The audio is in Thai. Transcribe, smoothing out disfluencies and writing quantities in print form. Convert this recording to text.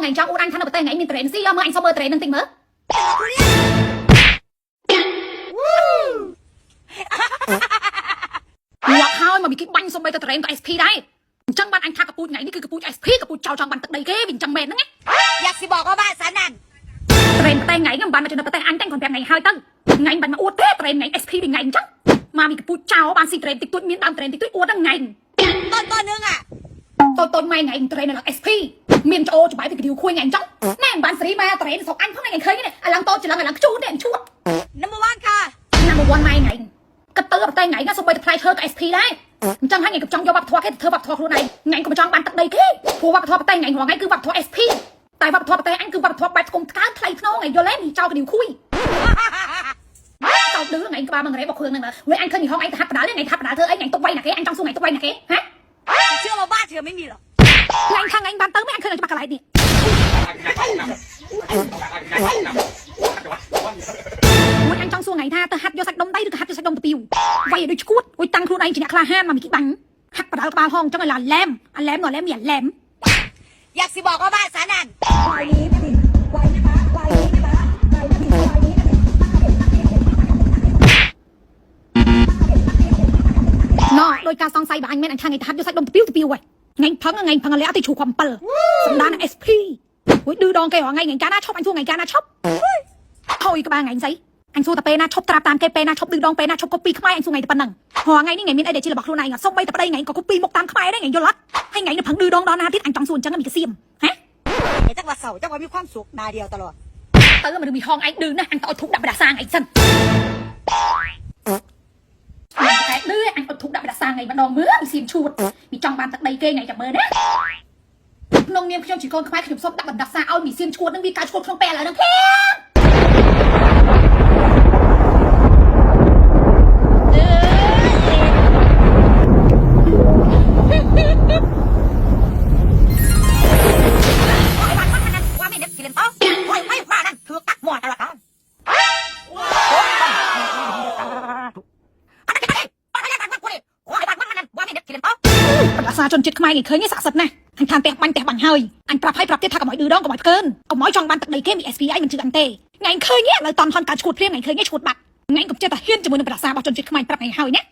ngày trong anh thằng nào tay ngày mình trend gì mà anh sao bơ trend năng tình mớ ngọt hơi mà bị cái banh xong bây giờ trend của SP đấy chẳng bạn anh thằng cặp ngàyนี่คือกระปุก SP กระปุกเจ้าจังบันตักใดเก้บินจังเมนนั่งไงอยากสิบอกว่าบ้านฉันนั่นเทรนแต่ไงงั้นบันมาจนแต่อันแต่งคนแบบไงให้ตั้งไงบันมาอวดเต้เทรนไง SP เป็นไงจังมามีกระปุกเจ้าบันสิเทรนติดตุ้ยมีตามเทรนติดตุ้ยอวดตั้งไงต้นนึงอ่ะต้นไม่ไงเทรนหลัก SP เมียนโจจะไปไปดิวคุยไงจังแม่บันสีมาเทรนสองอันเพราะไงเคยเนี่ยหลังโตจะหลังชูเด่นชูnumber one ค่ะ number one ไม่ไงกระเตอร์แต่ไงงั้นสมัยจะพลายเธอกับ SP ได้จังให้ไงกับจังยอบับทัวร์แค่เธอบับทัวร์ครูไหนไงก็มาจังบันตักใดแค่ผัวบับทัวร์แต่ไงหัวไงคือบับทัวร์ SP แต่บับทัวร์แต่อันคือบับทัวร์แบบกงการใครทนองไงโยเล่มีเจ้ากับดิวคุยเจ้าดื้อไงก็บ้ามันไงบอกเครื่องนั่นนะเว้ยอันเคยมีห้องไอ้ทับกระดาษเรื่องไงทับกระดาษเธอไอ้ไงตกไว้นะแกอันจังสู้ไงตกไว้นะแกฮะเชื่อว่าบ้านเธอไม่มีหรอกไงทางไงบันเติมไม่อันเคยจะบักอะไรเนี่ยวันอันจังสู้ไงท่าเธอฮัดโยสักดมได้หรือฮัดโยสักดมตะปิวไว้โดยชุดไว้ตังครูไอ้จีน่าคลาห้านมามีกี่บังฮักกระดาษกระบาห้องจังเลยล่ะแหลมอันแหลมหน่อยแหลมเหมียนแหลมอยากสิบอกว่าบ้านฉันนั่นนอโดยการซองไซบานแม่นอันทางไงทัดโยสักดมตะปิวไว้ไงพังอะไรเอาติชูความเปิดสันดาน SP ดื้อดองแกว่าไงกาหน้าชอบอันสู้ไงกาหน้าชอบเท่าอีกบ้างไงไซอันสู้แต่เปน่าชอบตราตามแกเปน่าชอบดื้อดองเปน่าชอบก๊อปปี้ขมายอันสู้ไงแต่ปนังหัวไงนี่ไงมินไอเดจิระบอกครูนายไงส่งไปแต่ประเดี๋ยวไงก็ก๊อปปี้มกตามขมายได้ไงยลัดให้ไงเนี่ยพังดื้อดองดอนนาทิศอันจังส่วนจังก็มีกระเซียมฮะไอ้จังหวัดเสาจังหวัดมีความสุขนาเดียวตลอดเติมมันมีห้องไอ้ดื้อนะอันต่อทุกดับดาซางไอ้สันไอ้ดื้ออันต่อทุกดับดาซางไงมันดองมือมีเสียมชูดมีจังบานตักใดเกยไงจับมือนะนงเนียมขยมจีโกนขมายขยมส้มดับดับซาเอามีเสียมชูดนั่งมีการชูดช่องแปรอะไรนั่งแค่ประชาชนจิตขมายไงเคยเนี่ยสะสดนะอันทานแต่บังเฮยอันปรับให้ปรับเทียบกับหมอยดื้อดองกับหมอยเกินเอาหมอยจังบานตักใดเกมี SPI มันชื่ออันเต้ไงเคยเนี่ยเลยตอนทอนการชูดเพียงไงเคยเนี่ยชูดบักไงกับเจ้าตาเฮียนจมูกในประชาชนจิตขมายปรับไงเฮยเนี่ย